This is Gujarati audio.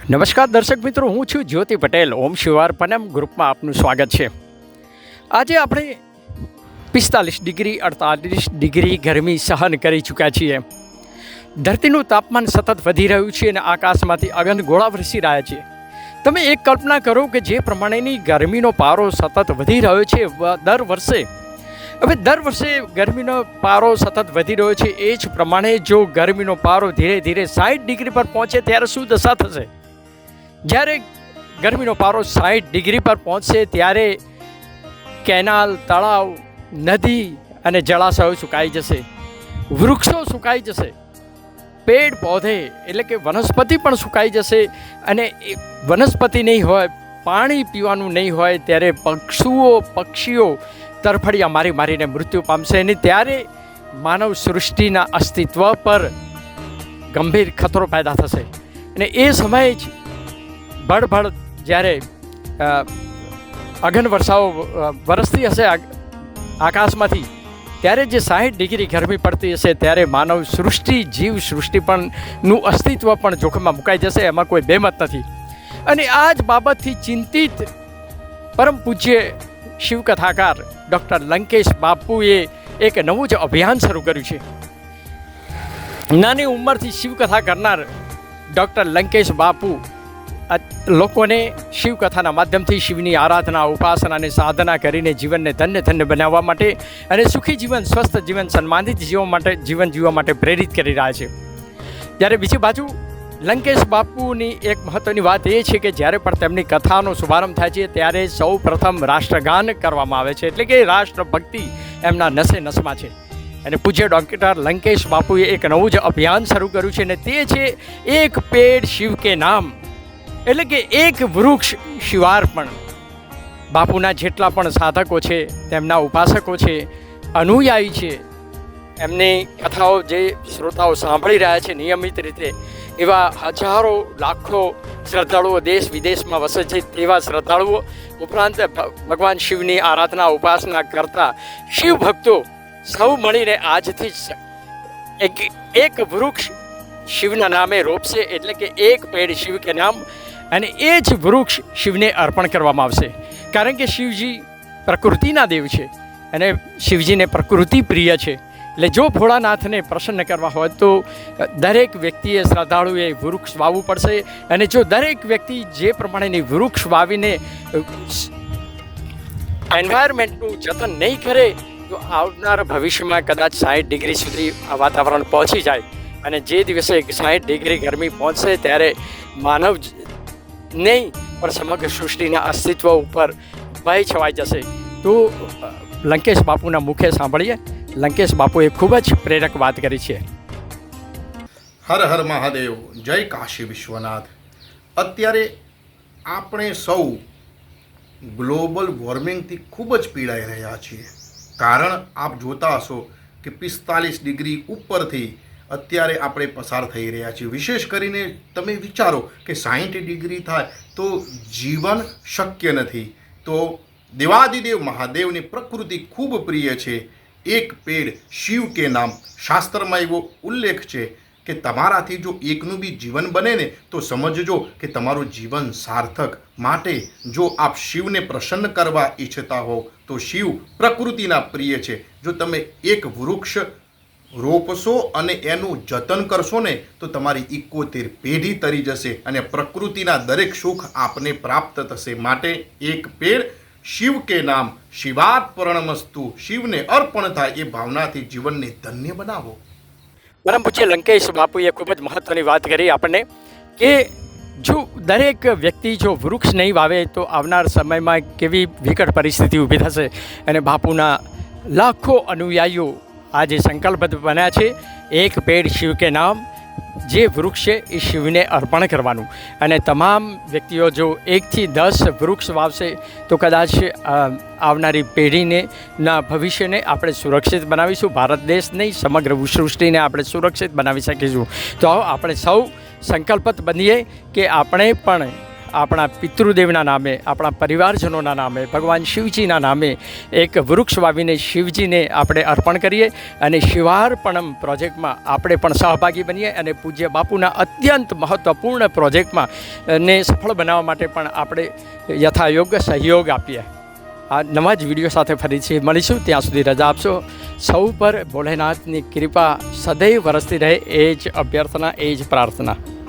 નમસ્કાર દર્શક મિત્રો, હું છું જ્યોતિ પટેલ. ઓમ શિવાર્પણમ ગ્રુપમાં આપનું સ્વાગત છે. આજે આપણે 45 ડિગ્રી 48 ડિગ્રી ગરમી સહન કરી ચૂક્યા છીએ. ધરતીનું તાપમાન સતત વધી રહ્યું છે અને આકાશમાંથી અગનગોળા વરસી રહ્યા છે. તમે એક કલ્પના કરો કે જે પ્રમાણેની ગરમીનો પારો સતત વધી રહ્યો છે દર વર્ષે ગરમીનો પારો સતત વધી રહ્યો છે. એ જ પ્રમાણે જો ગરમીનો પારો ધીરે ધીરે 60 ડિગ્રી પર પહોંચે ત્યારે શું દશા થશે? જ્યારે ગરમીનો પારો 60 ડિગ્રી પર પહોંચશે ત્યારે કેનાલ, તળાવ, નદી અને જળાશયો સુકાઈ જશે, વૃક્ષો સુકાઈ જશે, પેડ પૌધે એટલે કે વનસ્પતિ પણ સુકાઈ જશે. અને વનસ્પતિ નહીં હોય, પાણી પીવાનું નહીં હોય ત્યારે પક્ષીઓ તરફડિયા મારીને મૃત્યુ પામશે. અને ત્યારે માનવ સૃષ્ટિના અસ્તિત્વ પર ગંભીર ખતરો પેદા થશે. અને એ સમયે જ ભડભડ જ્યારે અગન વર્ષાઓ વરસતી હશે આકાશમાંથી, ત્યારે જે 60 ડિગ્રી ગરમી પડતી હશે ત્યારે માનવ સૃષ્ટિ, જીવ સૃષ્ટિ નું અસ્તિત્વ પણ જોખમમાં મુકાઈ જશે. એમાં કોઈ બેમત નથી. અને આ જ બાબતથી ચિંતિત પરમ પૂજ્ય શિવકથાકાર ડૉક્ટર લંકેશ બાપુએ એક નવું જ અભિયાન શરૂ કર્યું છે. નાની ઉંમરથી શિવકથા કરનાર ડૉક્ટર લંકેશ બાપુ લોકોને શિવકથાના માધ્યમથી શિવની આરાધના, ઉપાસના અને સાધના કરીને જીવનને ધન્ય બનાવવા માટે અને સુખી જીવન, સ્વસ્થ જીવન, સન્માનિત જીવન જીવવા માટે પ્રેરિત કરી રહ્યા છે. જ્યારે બીજી બાજુ લંકેશ બાપુની એક મહત્ત્વની વાત એ છે કે જ્યારે પણ તેમની કથાનો શુભારંભ થાય છે ત્યારે સૌ પ્રથમ રાષ્ટ્રગાન કરવામાં આવે છે, એટલે કે રાષ્ટ્રભક્તિ એમના નસમાં છે. અને પૂજ્ય ડૉક્ટર લંકેશ બાપુએ એક નવું જ અભિયાન શરૂ કર્યું છે, અને તે છે એક પેડ શિવ કે નામ, એટલે કે એક વૃક્ષ શિવાર્પણ. બાપુના જેટલા પણ સાધકો છે, તેમના ઉપાસકો છે, અનુયાયી છે, એમની કથાઓ જે શ્રોતાઓ સાંભળી રહ્યા છે નિયમિત રીતે, એવા હજારો લાખો શ્રદ્ધાળુઓ દેશ વિદેશમાં વસે છે. તેવા શ્રદ્ધાળુઓ ઉપરાંત ભગવાન શિવની આરાધના, ઉપાસના કરતા શિવ ભક્તો સૌ મળીને આજથી જ એક વૃક્ષ શિવના નામે રોપશે, એટલે કે એક પેડ શિવ કે નામ. અને એ જ વૃક્ષ શિવને અર્પણ કરવામાં આવશે. કારણ કે શિવજી પ્રકૃતિના દેવ છે અને શિવજીને પ્રકૃતિ પ્રિય છે. એટલે જો ભોળાનાથને પ્રસન્ન કરવા હોય તો દરેક વ્યક્તિએ, શ્રદ્ધાળુએ વૃક્ષ વાવવું પડશે. અને જો દરેક વ્યક્તિ જે પ્રમાણેની વૃક્ષ વાવીને એન્વાયરમેન્ટનું જતન નહીં કરે તો આવનારા ભવિષ્યમાં કદાચ 60 ડિગ્રી સુધી આ વાતાવરણ પહોંચી જાય. અને જે દિવસે 60 ડિગ્રી ગરમી પહોંચશે ત્યારે માનવ નહીં પણ સમગ્ર સૃષ્ટિના અસ્તિત્વ ઉપર ભય છવાઈ જશે. તો લંકેશ બાપુના મુખે સાંભળીએ. લંકેશ બાપુએ ખૂબ જ પ્રેરક વાત કરી છે. હર હર મહાદેવ, જય કાશી વિશ્વનાથ. અત્યારે આપણે સૌ ગ્લોબલ વોર્મિંગથી ખૂબ જ પીડાઈ રહ્યા છીએ. કારણ આપ જોતા હશો કે 45 ડિગ્રી ઉપરથી અત્યારે આપણે પસાર થઈ રહ્યા છીએ. વિશેષ કરીને તમે વિચારો કે 60 ડિગ્રી થાય તો જીવન શક્ય નથી. તો દેવાદિદેવ મહાદેવની પ્રકૃતિ ખૂબ પ્રિય છે. એક પેડ શિવ કે નામ, શાસ્ત્રમાં એવો ઉલ્લેખ છે કે તમારાથી જો એકનું બી જીવન બને ને તો સમજજો કે તમારું જીવન સાર્થક. માટે જો આપ શિવને પ્રસન્ન કરવા ઈચ્છતા હો તો શિવ પ્રકૃતિના પ્રિય છે. જો તમે એક વૃક્ષ રોપશો અને એનું જતન કરશો ને તો તમારી 71 પેઢી તરી જશે અને પ્રકૃતિના દરેક સુખ આપને પ્રાપ્ત થશે. માટે એક પેડ શિવ કે નામ, શિવાર્પણમસ્તુ, શિવને અર્પણ થાય એ ભાવનાથી જીવનને ધન્ય બનાવો. પરમ પૂજ્ય લંકેશ બાપુએ ખૂબ જ મહત્ત્વની વાત કરી આપણને કે જો દરેક વ્યક્તિ જો વૃક્ષ નહીં વાવે તો આવનાર સમયમાં કેવી વિકટ પરિસ્થિતિ ઊભી થશે. અને બાપુના લાખો અનુયાયીઓ આજે સંકલ્પબદ્ધ બન્યા છે એક પેડ શિવ કે નામ, જે વૃક્ષ છે એ શિવને અર્પણ કરવાનું. અને તમામ વ્યક્તિઓ જો 1 થી 10 વૃક્ષ વાવશે તો કદાચ આવનારી પેઢીના ભવિષ્યને આપણે સુરક્ષિત બનાવીશું. ભારત દેશ નહીં, સમગ્ર સૃષ્ટિને આપણે સુરક્ષિત બનાવી શકીશું. તો આપણે સૌ સંકલ્પિત બનીએ કે આપણે પણ આપણા પિતૃદેવના નામે, આપણા પરિવારજનોના નામે, ભગવાન શિવજીના નામે એક વૃક્ષ વાવીને શિવજીને આપણે અર્પણ કરીએ અને શિવાર્પણમ પ્રોજેક્ટમાં આપણે પણ સહભાગી બનીએ અને પૂજ્ય બાપુના અત્યંત મહત્ત્વપૂર્ણ પ્રોજેક્ટમાં ને સફળ બનાવવા માટે પણ આપણે યથાયોગ્ય સહયોગ આપીએ. આ નવા જ વિડીયો સાથે ફરીથી મળીશું. ત્યાં સુધી રજા આપશો. સૌ પર ભોલેનાથની કૃપા સદૈવ વરસતી રહે એ જ અભ્યર્થના, એ જ પ્રાર્થના.